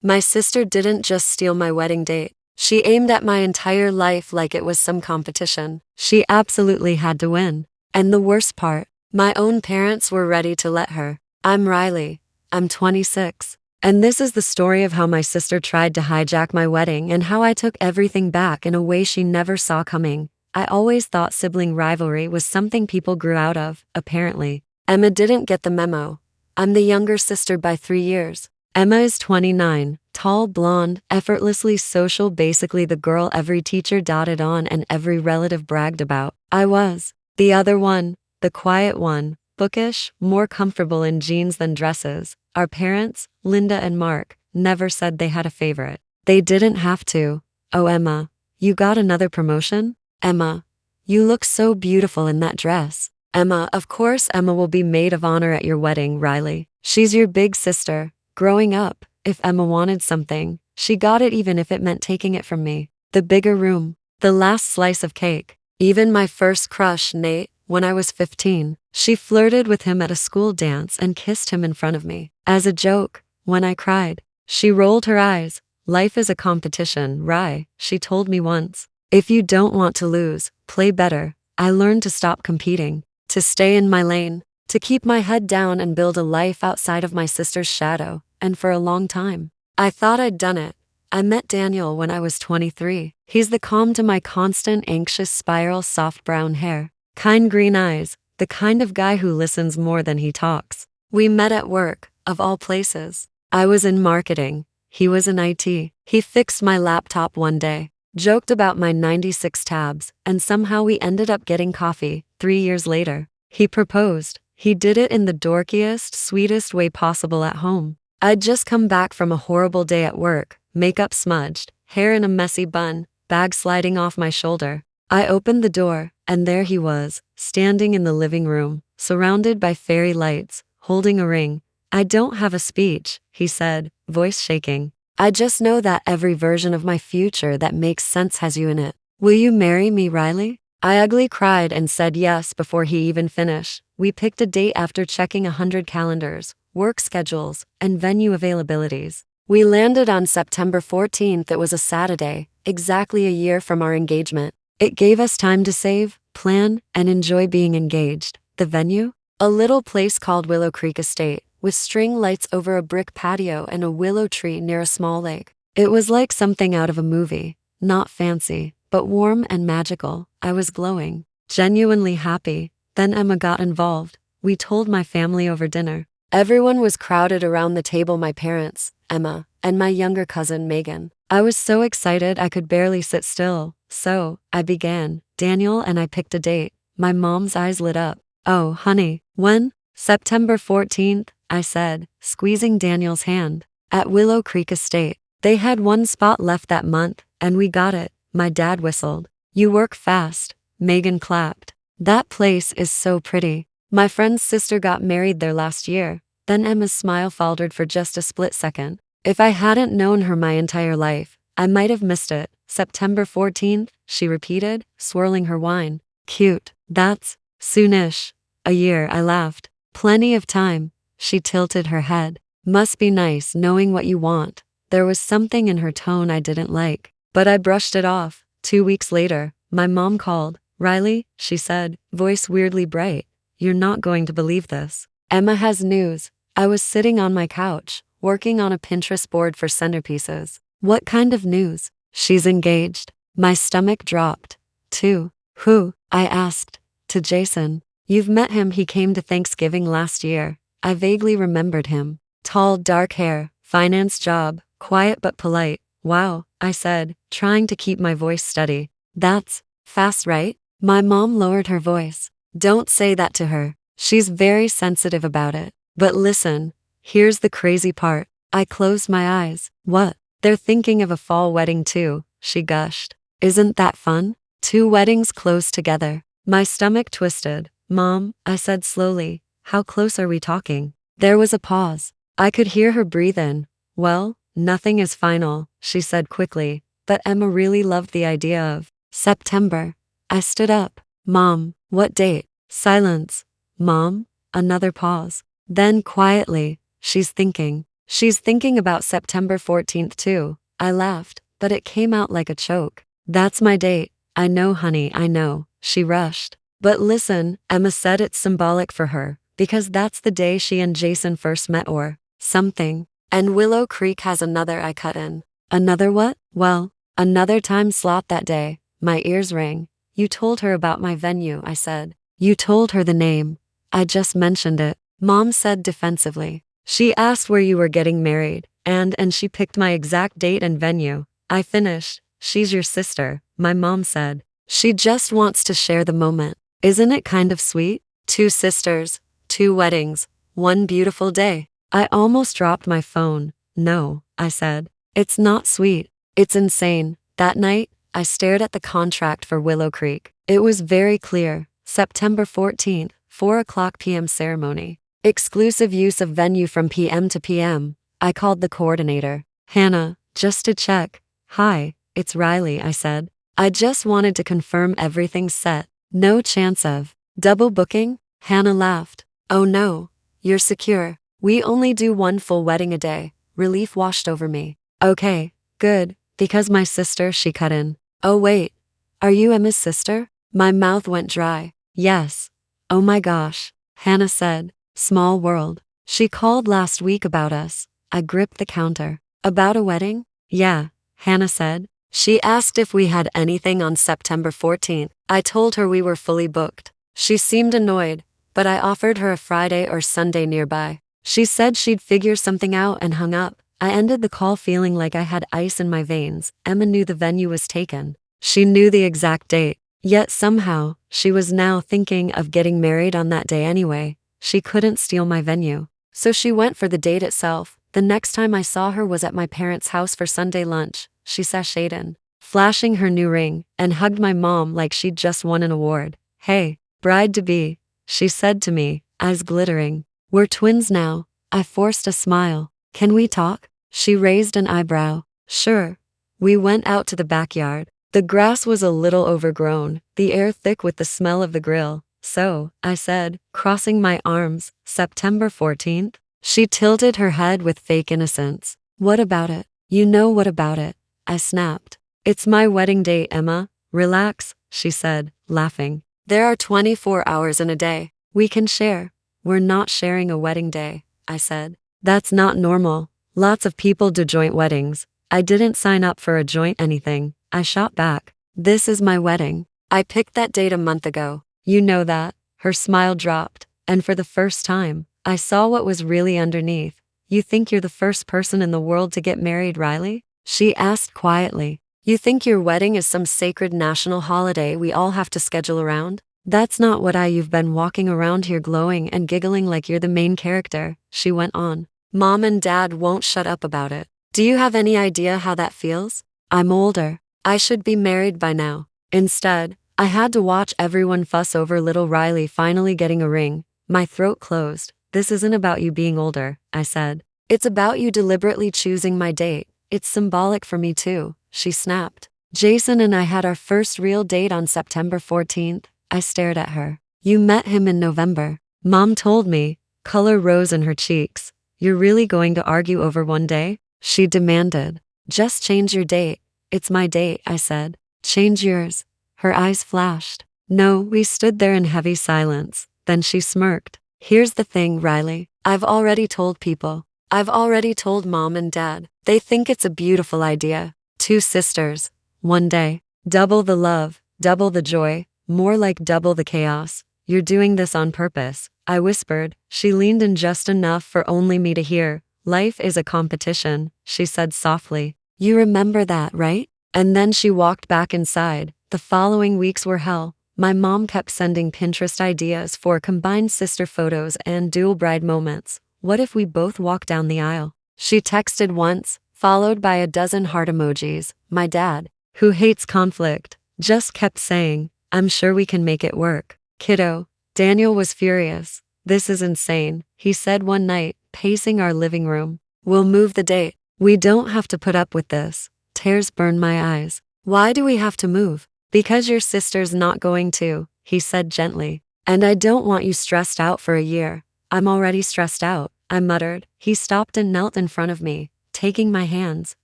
My sister didn't just steal my wedding date. She aimed at my entire life like it was some competition. She absolutely had to win. And the worst part, my own parents were ready to let her. I'm Riley. I'm 26. And this is the story of how my sister tried to hijack my wedding and how I took everything back in a way she never saw coming. I always thought sibling rivalry was something people grew out of, apparently. Emma didn't get the memo. I'm the younger sister by 3 years. Emma is 29, tall, blonde, effortlessly social, basically the girl every teacher dotted on and every relative bragged about. I was the other one, the quiet one, bookish, more comfortable in jeans than dresses. Our parents, Linda and Mark, never said they had a favorite. They didn't have to. Oh, Emma, you got another promotion? Emma, you look so beautiful in that dress. Emma, of course Emma will be maid of honor at your wedding, Riley. She's your big sister. Growing up, if Emma wanted something, she got it even if it meant taking it from me. The bigger room, the last slice of cake. Even my first crush, Nate, when I was 15, she flirted with him at a school dance and kissed him in front of me. As a joke, when I cried, she rolled her eyes. Life is a competition, Rye, she told me once. If you don't want to lose, play better. I learned to stop competing, to stay in my lane, to keep my head down and build a life outside of my sister's shadow, and for a long time, I thought I'd done it. I met Daniel when I was 23. He's the calm to my constant anxious spiral, soft brown hair, kind green eyes, the kind of guy who listens more than he talks. We met at work, of all places. I was in marketing. He was in IT. He fixed my laptop one day, joked about my 96 tabs, and somehow we ended up getting coffee. 3 years later, he proposed. He did it in the dorkiest, sweetest way possible at home. I'd just come back from a horrible day at work, makeup smudged, hair in a messy bun, bag sliding off my shoulder. I opened the door, and there he was, standing in the living room, surrounded by fairy lights, holding a ring. I don't have a speech, he said, voice shaking. I just know that every version of my future that makes sense has you in it. Will you marry me, Riley? I ugly cried and said yes before he even finished. We picked a date after checking 100 calendars, work schedules, and venue availabilities. We landed on September 14th. It was a Saturday, exactly a year from our engagement. It gave us time to save, plan, and enjoy being engaged. The venue? A little place called Willow Creek Estate, with string lights over a brick patio and a willow tree near a small lake. It was like something out of a movie, not fancy, but warm and magical. I was glowing, genuinely happy. Then Emma got involved. We told my family over dinner. Everyone was crowded around the table, my parents, Emma, and my younger cousin Megan. I was so excited I could barely sit still. So, I began. Daniel and I picked a date. My mom's eyes lit up. Oh, honey, when? September 14th, I said, squeezing Daniel's hand. At Willow Creek Estate. They had one spot left that month, and we got it. My dad whistled. You work fast. Megan clapped. That place is so pretty. My friend's sister got married there last year. Then Emma's smile faltered for just a split second. If I hadn't known her my entire life, I might have missed it. September 14th, she repeated, swirling her wine. Cute. That's soonish. A year, I laughed. Plenty of time. She tilted her head. Must be nice knowing what you want. There was something in her tone I didn't like, but I brushed it off. 2 weeks later, my mom called. Riley, she said, voice weirdly bright. You're not going to believe this. Emma has news. I was sitting on my couch, working on a Pinterest board for centerpieces. What kind of news? She's engaged. My stomach dropped. To who? I asked. To Jason. You've met him. He came to Thanksgiving last year. I vaguely remembered him. Tall, dark hair, finance job, quiet but polite. Wow, I said, trying to keep my voice steady. That's fast, right? My mom lowered her voice. Don't say that to her. She's very sensitive about it. But listen, here's the crazy part. I closed my eyes. What? They're thinking of a fall wedding too, she gushed. Isn't that fun? 2 weddings close together. My stomach twisted. Mom, I said slowly, how close are we talking? There was a pause. I could hear her breathe in. Well, nothing is final, she said quickly, but Emma really loved the idea of September. I stood up. Mom, what date? Silence. Mom? Another pause. Then quietly, she's thinking. She's thinking about September 14th too. I laughed, but it came out like a choke. That's my date. I know, honey, I know, she rushed. But listen, Emma said it's symbolic for her, because that's the day she and Jason first met or something. And Willow Creek has another, I cut in. Another what? Well, another time slot that day. My ears rang. You told her about my venue, I said. You told her the name. I just mentioned it, Mom said defensively. She asked where you were getting married, and she picked my exact date and venue. I finished. She's your sister, my mom said. She just wants to share the moment. Isn't it kind of sweet? 2 sisters, 2 weddings, 1 beautiful day. I almost dropped my phone. No, I said. It's not sweet. It's insane. That night, I stared at the contract for Willow Creek. It was very clear. September 14th, 4:00 p.m. ceremony. Exclusive use of venue from p.m. to p.m. I called the coordinator. Hannah, just to check. Hi, it's Riley, I said. I just wanted to confirm everything's set. No chance of double booking? Hannah laughed. Oh no, you're secure. We only do 1 full wedding a day. Relief washed over me. Okay, good, because my sister, she cut in. Oh wait, are you Emma's sister? My mouth went dry. Yes. Oh my gosh, Hannah said. Small world. She called last week about us. I gripped the counter. About a wedding? Yeah, Hannah said. She asked if we had anything on September 14th. I told her we were fully booked. She seemed annoyed, but I offered her a Friday or Sunday nearby. She said she'd figure something out and hung up. I ended the call feeling like I had ice in my veins. Emma knew the venue was taken. She knew the exact date. Yet somehow, she was now thinking of getting married on that day anyway. She couldn't steal my venue. So she went for the date itself. The next time I saw her was at my parents' house for Sunday lunch. She sashayed in, flashing her new ring, and hugged my mom like she'd just won an award. Hey, bride-to-be, she said to me, eyes glittering. We're twins now. I forced a smile. Can we talk? She raised an eyebrow. Sure. We went out to the backyard. The grass was a little overgrown, the air thick with the smell of the grill. So, I said, crossing my arms, September 14th? She tilted her head with fake innocence. What about it? You know what about it? I snapped. It's my wedding day, Emma. Relax, she said, laughing. There are 24 hours in a day. We can share. We're not sharing a wedding day, I said. That's not normal. Lots of people do joint weddings. I didn't sign up for a joint anything, I shot back. This is my wedding. I picked that date a month ago. You know that. Her smile dropped, and for the first time, I saw what was really underneath. You think you're the first person in the world to get married, Riley? She asked quietly. You think your wedding is some sacred national holiday we all have to schedule around? That's not what you've been walking around here glowing and giggling like you're the main character, she went on. Mom and Dad won't shut up about it. Do you have any idea how that feels? I'm older. I should be married by now. Instead, I had to watch everyone fuss over little Riley finally getting a ring. My throat closed. This isn't about you being older, I said. It's about you deliberately choosing my date. It's symbolic for me too, she snapped. Jason and I had our first real date on September 14th. I stared at her. You met him in November. Mom told me. Color rose in her cheeks. You're really going to argue over one day? She demanded. Just change your date. It's my date, I said. Change yours. Her eyes flashed. No, we stood there in heavy silence. Then she smirked. Here's the thing, Riley. I've already told people. I've already told Mom and Dad. They think it's a beautiful idea. 2 sisters. 1 day. Double the love, double the joy, more like double the chaos. You're doing this on purpose, I whispered. She leaned in just enough for only me to hear. Life is a competition, she said softly. You remember that, right? And then she walked back inside. The following weeks were hell. My mom kept sending Pinterest ideas for combined sister photos and dual bride moments. What if we both walk down the aisle? She texted once, followed by a dozen heart emojis. My dad, who hates conflict, just kept saying, I'm sure we can make it work. Kiddo, Daniel was furious. This is insane, he said one night, pacing our living room. We'll move the date. We don't have to put up with this. Tears burned my eyes. Why do we have to move? Because your sister's not going to, he said gently. And I don't want you stressed out for a year. I'm already stressed out, I muttered. He stopped and knelt in front of me, taking my hands.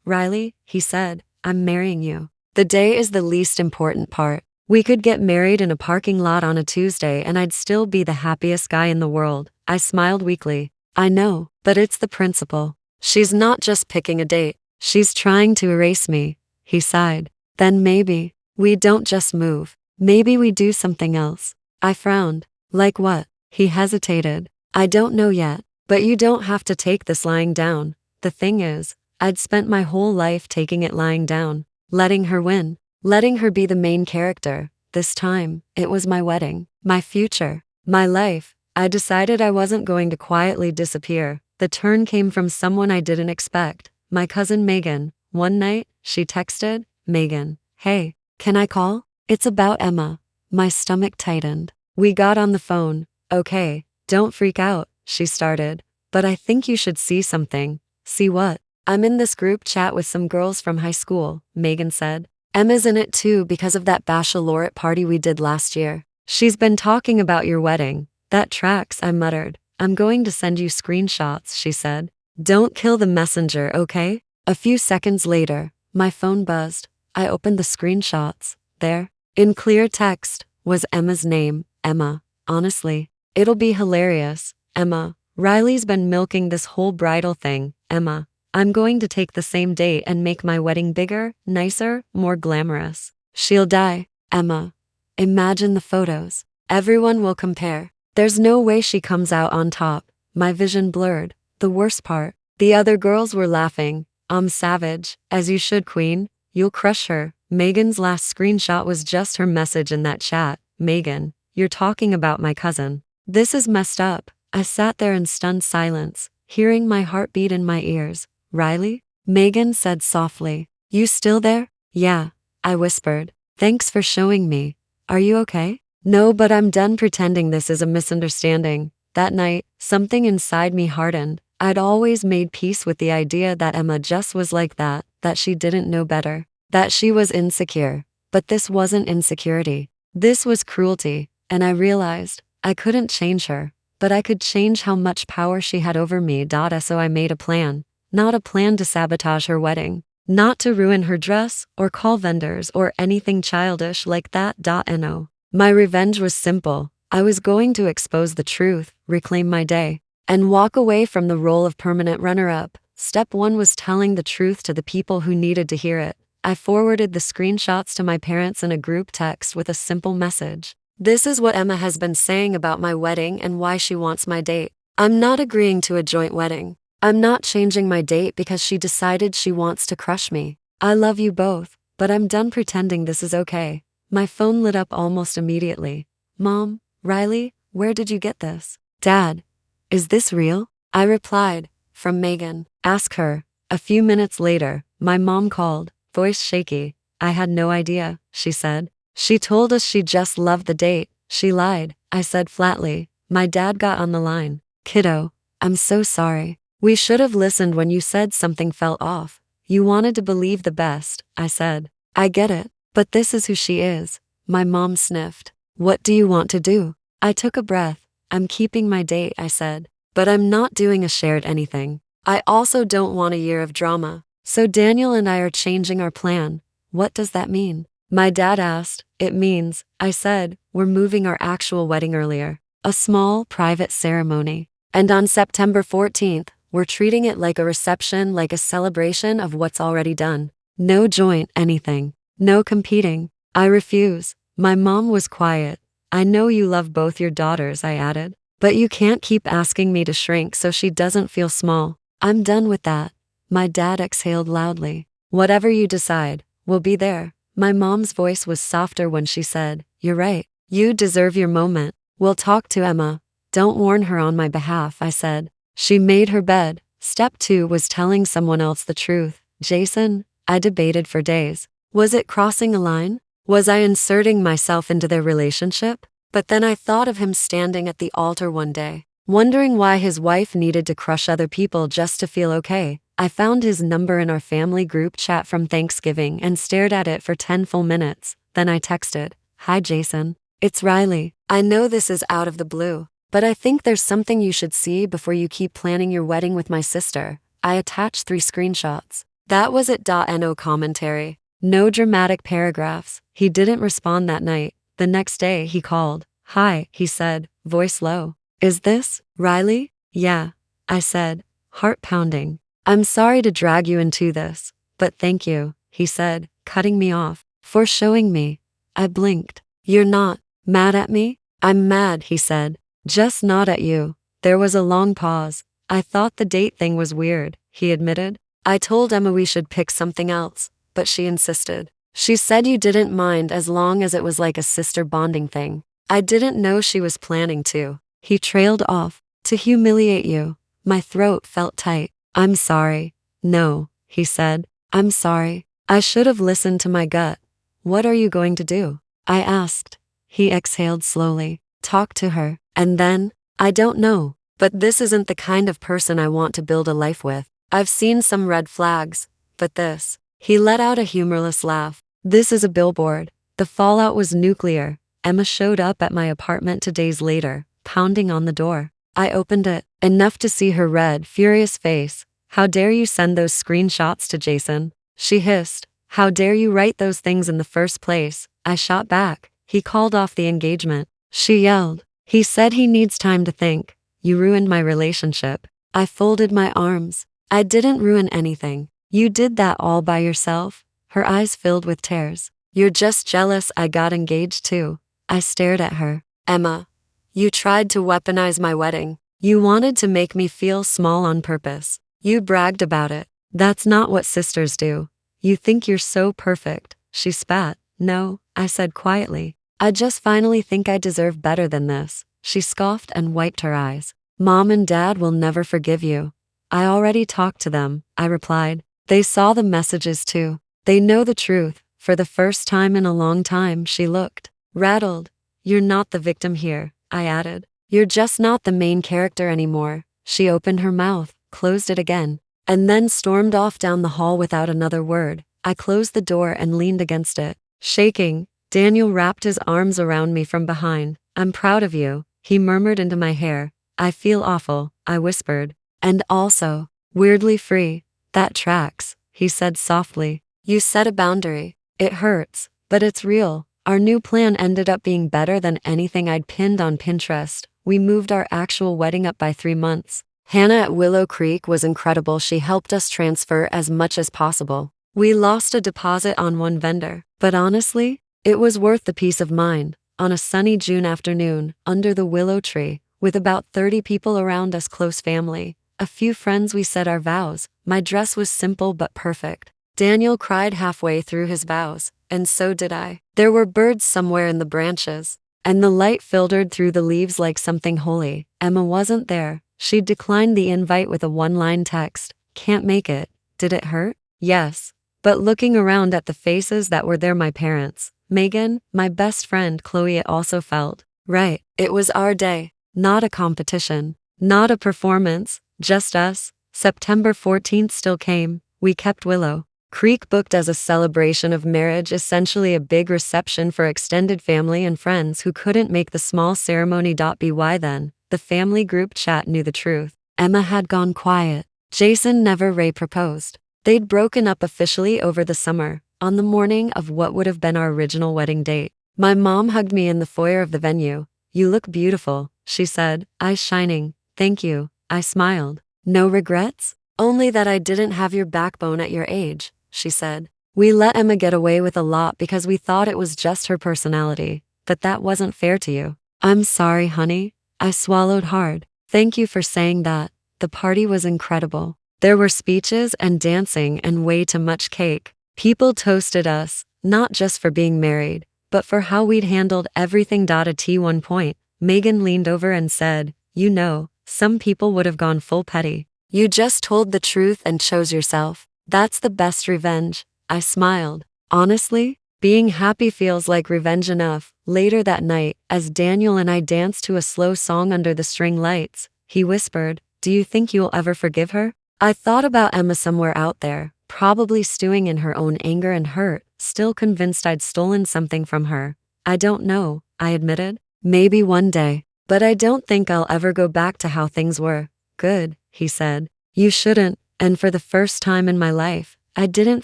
Riley, he said, I'm marrying you. The day is the least important part. We could get married in a parking lot on a Tuesday and I'd still be the happiest guy in the world. I smiled weakly. I know, but it's the principle. She's not just picking a date. She's trying to erase me. He sighed. Then maybe we don't just move. Maybe we do something else. I frowned. Like what? He hesitated. I don't know yet, but you don't have to take this lying down. The thing is, I'd spent my whole life taking it lying down, letting her win, letting her be the main character. This time, it was my wedding, my future, my life. I decided I wasn't going to quietly disappear. The turn came from someone I didn't expect, my cousin Megan. One night, she texted, Megan, hey, can I call? It's about Emma. My stomach tightened. We got on the phone. Okay, don't freak out, she started. But I think you should see something. See what? I'm in this group chat with some girls from high school, Megan said. Emma's in it too because of that bachelorette party we did last year. She's been talking about your wedding. That tracks, I muttered. I'm going to send you screenshots, she said. Don't kill the messenger, okay? A few seconds later, my phone buzzed. I opened the screenshots. There, in clear text, was Emma's name, Emma. Honestly, it'll be hilarious. Emma, Riley's been milking this whole bridal thing. Emma, I'm going to take the same date and make my wedding bigger, nicer, more glamorous. She'll die. Emma, imagine the photos. Everyone will compare. There's no way she comes out on top. My vision blurred. The worst part, the other girls were laughing. I'm savage, as you should, queen. You'll crush her. Megan's last screenshot was just her message in that chat. Megan, you're talking about my cousin. This is messed up. I sat there in stunned silence, hearing my heartbeat in my ears. Riley? Megan said softly. You still there? Yeah, I whispered. Thanks for showing me. Are you okay? No, but I'm done pretending this is a misunderstanding. That night, something inside me hardened. I'd always made peace with the idea that Emma just was like that she didn't know better, that she was insecure. But this wasn't insecurity. This was cruelty, and I realized I couldn't change her, but I could change how much power she had over me. So I made a plan. Not a plan to sabotage her wedding, not to ruin her dress or call vendors or anything childish like that. No. My revenge was simple. I was going to expose the truth, reclaim my day, and walk away from the role of permanent runner-up. Step 1 was telling the truth to the people who needed to hear it. I forwarded the screenshots to my parents in a group text with a simple message. This is what Emma has been saying about my wedding and why she wants my date. I'm not agreeing to a joint wedding. I'm not changing my date because she decided she wants to crush me. I love you both, but I'm done pretending this is okay. My phone lit up almost immediately. Mom, Riley, where did you get this? Dad, is this real? I replied, from Megan. Ask her. A few minutes later, my mom called, voice shaky. I had no idea, she said. She told us she just loved the date. She lied, I said flatly. My dad got on the line. Kiddo, I'm so sorry. We should have listened when you said something felt off. You wanted to believe the best, I said. I get it, but this is who she is. My mom sniffed. What do you want to do? I took a breath. I'm keeping my date, I said. But I'm not doing a shared anything. I also don't want a year of drama. So Daniel and I are changing our plan. What does that mean? My dad asked. It means, I said, we're moving our actual wedding earlier. A small, private ceremony. And on September 14th, we're treating it like a reception, like a celebration of what's already done. No joint anything. No competing. I refuse. My mom was quiet. I know you love both your daughters, I added. But you can't keep asking me to shrink so she doesn't feel small. I'm done with that. My dad exhaled loudly. Whatever you decide, we'll be there. My mom's voice was softer when she said, You're right. You deserve your moment. We'll talk to Emma. Don't warn her on my behalf, I said. She made her bed. Step 2 was telling someone else the truth. Jason, I debated for days. Was it crossing a line? Was I inserting myself into their relationship? But then I thought of him standing at the altar one day, wondering why his wife needed to crush other people just to feel okay. I found his number in our family group chat from Thanksgiving and stared at it for 10 full minutes. Then I texted, Hi Jason. It's Riley. I know this is out of the blue, But I think there's something you should see before you keep planning your wedding with my sister. I attached 3 screenshots. That was it. No commentary. No dramatic paragraphs. He didn't respond that night. The next day he called. "Hi," he said, voice low. "Is this Riley?" "Yeah," I said, heart pounding. "I'm sorry to drag you into this, but thank you," he said, cutting me off, "for showing me." I blinked. "You're not mad at me?" "I'm mad," he said, "just not at you." There was a long pause. "I thought the date thing was weird," he admitted. "I told Emma we should pick something else, but she insisted. She said you didn't mind as long as it was like a sister bonding thing." I didn't know she was planning to. He trailed off. "To humiliate you." My throat felt tight. "I'm sorry." "No," he said. "I'm sorry. I should have listened to my gut." "What are you going to do?" I asked. He exhaled slowly. "Talk to her. And then, I don't know. But this isn't the kind of person I want to build a life with. I've seen some red flags, but this." He let out a humorless laugh. "This is a billboard." The fallout was nuclear. Emma showed up at my apartment 2 days later, pounding on the door. I opened it, enough to see her red, furious face. "How dare you send those screenshots to Jason?" she hissed. "How dare you write those things in the first place?" I shot back. "He called off the engagement." She yelled. "He said he needs time to think. You ruined my relationship." I folded my arms. "I didn't ruin anything. You did that all by yourself." Her eyes filled with tears. "You're just jealous I got engaged too." I stared at her. "Emma, you tried to weaponize my wedding. You wanted to make me feel small on purpose. You bragged about it. That's not what sisters do. You think you're so perfect." She spat. "No," I said quietly. "I just finally think I deserve better than this." She scoffed and wiped her eyes. "Mom and Dad will never forgive you." "I already talked to them," I replied. "They saw the messages too. They know the truth." For the first time in a long time, she looked rattled. "You're not the victim here," I added. "You're just not the main character anymore." She opened her mouth, closed it again, and then stormed off down the hall without another word. I closed the door and leaned against it, shaking. Daniel wrapped his arms around me from behind. "I'm proud of you," he murmured into my hair. "I feel awful," I whispered. "And also, weirdly free." "That tracks," he said softly. "You set a boundary. It hurts, but it's real." Our new plan ended up being better than anything I'd pinned on Pinterest. We moved our actual wedding up by 3 months. Hannah at Willow Creek was incredible. She helped us transfer as much as possible. We lost a deposit on one vendor, but honestly, it was worth the peace of mind. On a sunny June afternoon, under the willow tree, with about 30 people around us, close family, a few friends, we said our vows. My dress was simple but perfect. Daniel cried halfway through his vows, and so did I. There were birds somewhere in the branches, and the light filtered through the leaves like something holy. Emma wasn't there. She declined the invite with a one-line text. "Can't make it." Did it hurt? Yes. But looking around at the faces that were there, my parents, Megan, my best friend Chloe, it also felt right. It was our day, not a competition, not a performance, just us. September 14th still came. We kept Willow Creek booked as a celebration of marriage, essentially a big reception for extended family and friends who couldn't make the small ceremony. By then, the family group chat knew the truth. Emma had gone quiet. Jason never proposed. They'd broken up officially over the summer, on the morning of what would have been our original wedding date. My mom hugged me in the foyer of the venue. "You look beautiful," she said, eyes shining. "Thank you," I smiled. "No regrets?" "Only that I didn't have your backbone at your age," she said. "We let Emma get away with a lot because we thought it was just her personality, but that wasn't fair to you." "I'm sorry, honey." I swallowed hard. "Thank you for saying that." The party was incredible. There were speeches and dancing and way too much cake. People toasted us, not just for being married, but for how we'd handled everything. At one point, Megan leaned over and said, "You know, some people would have gone full petty. You just told the truth and chose yourself. That's the best revenge." I smiled. Honestly, being happy feels like revenge enough. Later that night, as Daniel and I danced to a slow song under the string lights, he whispered, "Do you think you'll ever forgive her?" I thought about Emma somewhere out there, probably stewing in her own anger and hurt, still convinced I'd stolen something from her. "I don't know," I admitted. "Maybe one day." But I don't think I'll ever go back to how things were. Good, he said. You shouldn't, and for the first time in my life, I didn't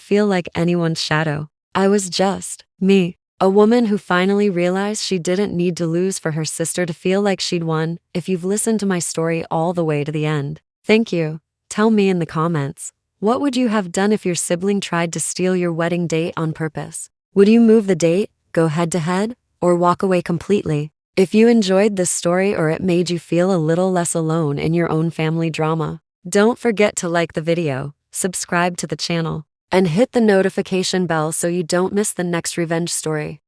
feel like anyone's shadow. I was just me. A woman who finally realized she didn't need to lose for her sister to feel like she'd won. If you've listened to my story all the way to the end, thank you. Tell me in the comments, what would you have done if your sibling tried to steal your wedding date on purpose? Would you move the date, go head to head, or walk away completely? If you enjoyed this story or it made you feel a little less alone in your own family drama, don't forget to like the video, subscribe to the channel, and hit the notification bell so you don't miss the next revenge story.